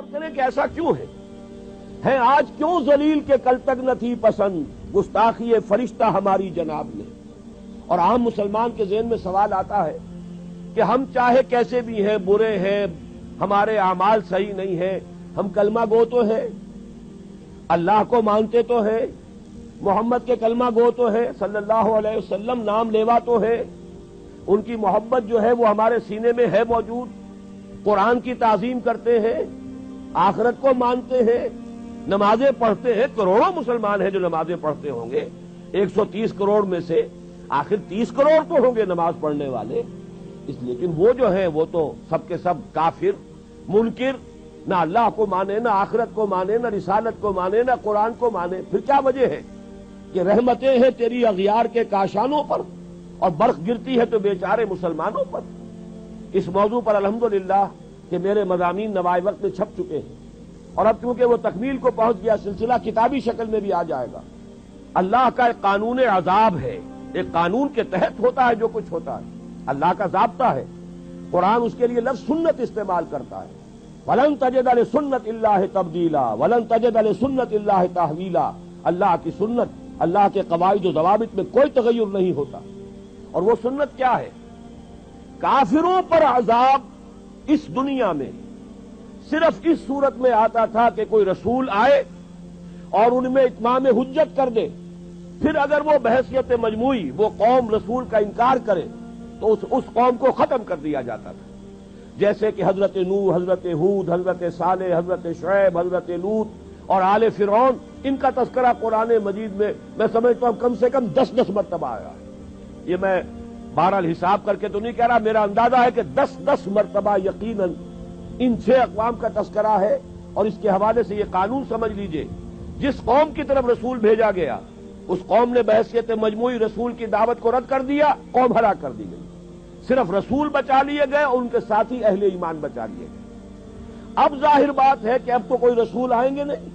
غور کریں کہ ایسا کیوں ہے آج کیوں ذلیل کے کل تک نہ تھی پسند گستاخی فرشتہ ہماری جناب نے. اور عام مسلمان کے ذہن میں سوال آتا ہے کہ ہم چاہے کیسے بھی ہیں، برے ہیں، ہمارے اعمال صحیح نہیں ہیں، ہم کلمہ گو تو ہیں، اللہ کو مانتے تو ہیں، محمد کے کلمہ گو تو ہیں، صلی اللہ علیہ وسلم نام لیوا تو ہے، ان کی محبت جو ہے وہ ہمارے سینے میں ہے موجود، قرآن کی تعظیم کرتے ہیں، آخرت کو مانتے ہیں، نمازیں پڑھتے ہیں. کروڑوں مسلمان ہیں جو نمازیں پڑھتے ہوں گے، 130 کروڑ میں سے آخر 30 کروڑ تو ہوں گے نماز پڑھنے والے. لیکن وہ جو ہیں وہ تو سب کے سب کافر، منکر، نہ اللہ کو مانے، نہ آخرت کو مانے، نہ رسالت کو مانے، نہ قرآن کو مانے. پھر کیا وجہ ہے کہ رحمتیں ہیں تیری اغیار کے کاشانوں پر اور برق گرتی ہے تو بیچارے مسلمانوں پر. اس موضوع پر الحمدللہ کہ میرے مضامین نوائے وقت میں چھپ چکے ہیں، اور اب چونکہ وہ تکمیل کو پہنچ گیا سلسلہ کتابی شکل میں بھی آ جائے گا. اللہ کا ایک قانون عذاب ہے، ایک قانون کے تحت ہوتا ہے جو کچھ ہوتا ہے، اللہ کا ضابطہ ہے. قرآن اس کے لیے لفظ سنت استعمال کرتا ہے. وَلَن تَجِدَ لِسُنَّتِ اللَّهِ تَبْدِيلًا وَلَن تَجِدَ لِسُنَّتِ اللَّهِ تَحْوِيلًا. اللہ کی سنت، اللہ کے قواعد و ضوابط میں کوئی تغیر نہیں ہوتا. اور وہ سنت کیا ہے؟ کافروں پر عذاب اس دنیا میں صرف اس صورت میں آتا تھا کہ کوئی رسول آئے اور ان میں اتمام حجت کر دے. پھر اگر وہ بحیثیت مجموعی وہ قوم رسول کا انکار کرے تو اس قوم کو ختم کر دیا جاتا تھا. جیسے کہ حضرت نوح، حضرت ہود، حضرت صالح، حضرت شعیب، حضرت لوط اور آل فرعون، ان کا تذکرہ قرآن مجید میں سمجھتا ہوں کم سے کم 10 مرتبہ آیا ہے. یہ میں بہرحال حساب کر کے تو نہیں کہہ رہا، میرا اندازہ ہے کہ 10 مرتبہ یقیناً ان 6 اقوام کا تذکرہ ہے. اور اس کے حوالے سے یہ قانون سمجھ لیجئے، جس قوم کی طرف رسول بھیجا گیا اس قوم نے بحیثیت مجموعی رسول کی دعوت کو رد کر دیا، قوم ہلاک کر دی گئی. صرف رسول بچا لیے گئے اور ان کے ساتھی اہل ایمان بچا لیے گئے. اب ظاہر بات ہے کہ اب تو کوئی رسول آئیں گے نہیں،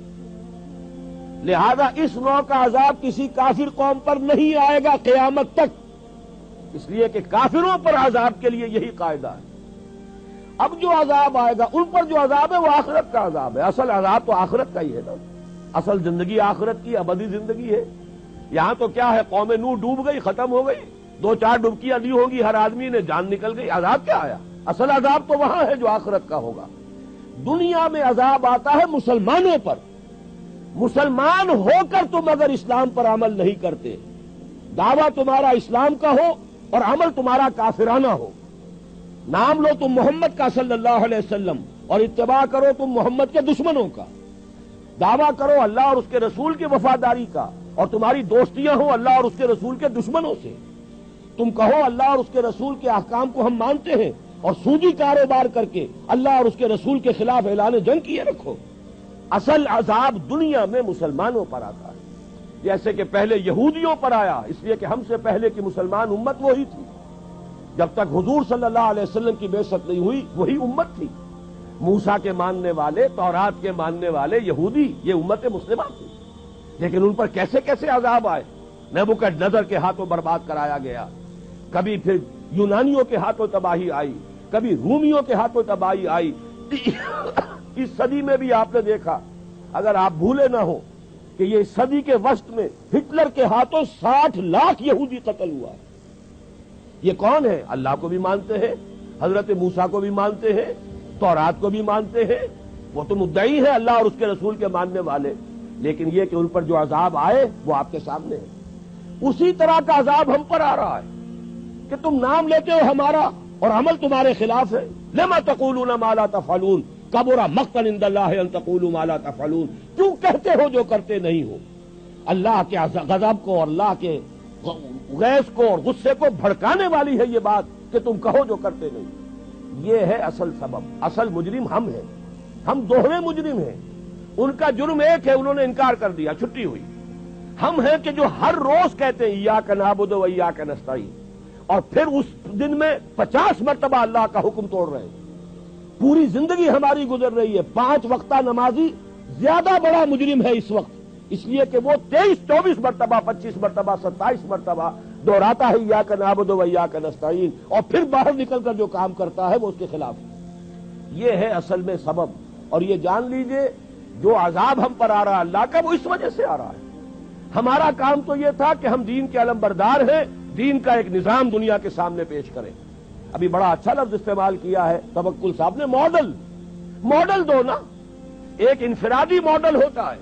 لہذا اس نوع کا عذاب کسی کافر قوم پر نہیں آئے گا قیامت تک، اس لیے کہ کافروں پر عذاب کے لیے یہی قاعدہ ہے. اب جو عذاب آئے گا ان پر جو عذاب ہے وہ آخرت کا عذاب ہے. اصل عذاب تو آخرت کا ہی ہے نا، اصل زندگی آخرت کی ابدی زندگی ہے. یہاں تو کیا ہے، قوم نوح ڈوب گئی، ختم ہو گئی، 2-4 ڈبکیاں دی ہوگی ہر آدمی نے، جان نکل گئی. عذاب کیا آیا؟ اصل عذاب تو وہاں ہے جو آخرت کا ہوگا. دنیا میں عذاب آتا ہے مسلمانوں پر. مسلمان ہو کر تم اگر اسلام پر عمل نہیں کرتے، دعویٰ تمہارا اسلام کا ہو اور عمل تمہارا کافرانہ ہو، نام لو تم محمد کا صلی اللہ علیہ وسلم اور اتباع کرو تم محمد کے دشمنوں کا، دعویٰ کرو اللہ اور اس کے رسول کی وفاداری کا اور تمہاری دوستیاں ہوں اللہ اور اس کے رسول کے دشمنوں سے، تم کہو اللہ اور اس کے رسول کے احکام کو ہم مانتے ہیں اور سودی کاروبار کر کے اللہ اور اس کے رسول کے خلاف اعلان جنگ کیے رکھو. اصل عذاب دنیا میں مسلمانوں پر آتا ہے، جیسے کہ پہلے یہودیوں پر آیا، اس لیے کہ ہم سے پہلے کی مسلمان امت وہی تھی. جب تک حضور صلی اللہ علیہ وسلم کی بعثت نہیں ہوئی وہی امت تھی. موسیٰ کے ماننے والے، تورات کے ماننے والے یہودی، یہ امت مسلمہ تھی. لیکن ان پر کیسے کیسے عذاب آئے. نبوکدنضر کے ہاتھوں برباد کرایا گیا، کبھی پھر یونانیوں کے ہاتھوں تباہی آئی، کبھی رومیوں کے ہاتھوں تباہی آئی. اس صدی میں بھی آپ نے دیکھا، اگر آپ بھولے نہ ہو کہ یہ صدی کے وسط میں ہٹلر کے ہاتھوں 60 لاکھ یہودی قتل ہوا. یہ کون ہے؟ اللہ کو بھی مانتے ہیں، حضرت موسیٰ کو بھی مانتے ہیں، تورات کو بھی مانتے ہیں، وہ تو مدعی ہیں اللہ اور اس کے رسول کے ماننے والے. لیکن یہ کہ ان پر جو عذاب آئے وہ آپ کے سامنے ہے. اسی طرح کا عذاب ہم پر آ رہا ہے کہ تم نام لیتے ہو ہمارا اور عمل تمہارے خلاف ہے. لما تقولون ما لا تفعلون کبر مقتا عند اللہ ان تقولوا ما لا تفعلون. کیوں کہتے ہو جو کرتے نہیں ہو؟ اللہ کے غضب کو اور اللہ کے غیظ کو اور غصے کو بھڑکانے والی ہے یہ بات کہ تم کہو جو کرتے نہیں. یہ ہے اصل سبب. اصل مجرم ہم ہیں، ہم دوہرے مجرم ہیں. ان کا جرم ایک ہے، انہوں نے انکار کر دیا، چھٹی ہوئی. ہم ہیں کہ جو ہر روز کہتے ہیں ایاک نعبد و ایاک نستعین، اور پھر اس دن میں 50 مرتبہ اللہ کا حکم توڑ رہے ہیں. پوری زندگی ہماری گزر رہی ہے. 5 وقتہ نمازی زیادہ بڑا مجرم ہے اس وقت، اس لیے کہ وہ 23-24 مرتبہ، 25 مرتبہ، 27 مرتبہ دہراتا ہے ایاک نعبد و ایاک نستعین، اور پھر باہر نکل کر جو کام کرتا ہے وہ اس کے خلاف. یہ ہے اصل میں سبب. اور یہ جان لیجئے جو عذاب ہم پر آ رہا ہے اللہ کا وہ اس وجہ سے آ رہا ہے. ہمارا کام تو یہ تھا کہ ہم دین کے علمبردار ہیں, دین کا ایک نظام دنیا کے سامنے پیش کریں. ابھی بڑا اچھا لفظ استعمال کیا ہے توکل صاحب نے, ماڈل دو نا. ایک انفرادی ماڈل ہوتا ہے.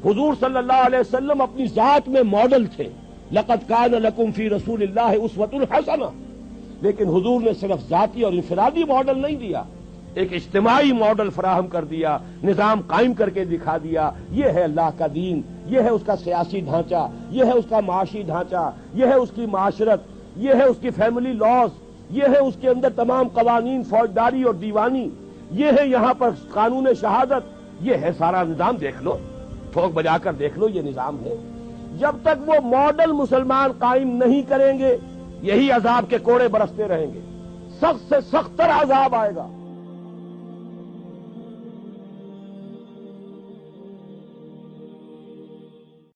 حضور صلی اللہ علیہ وسلم اپنی ذات میں ماڈل تھے, لقد کان لکم فی رسول اللہ اسوۃ حسنہ, لیکن حضور نے صرف ذاتی اور انفرادی ماڈل نہیں دیا, ایک اجتماعی ماڈل فراہم کر دیا, نظام قائم کر کے دکھا دیا. یہ ہے اللہ کا دین, یہ ہے اس کا سیاسی ڈھانچہ, یہ ہے اس کا معاشی ڈھانچہ, یہ ہے اس کی معاشرت, یہ ہے اس کی فیملی لاز, یہ ہے اس کے اندر تمام قوانین فوجداری اور دیوانی, یہ ہے یہاں پر قانون شہادت, یہ ہے سارا نظام. دیکھ لو, ٹھوک بجا کر دیکھ لو, یہ نظام ہے. جب تک وہ ماڈل مسلمان قائم نہیں کریں گے یہی عذاب کے کوڑے برستے رہیں گے. سخت سے سخت تر عذاب آئے گا.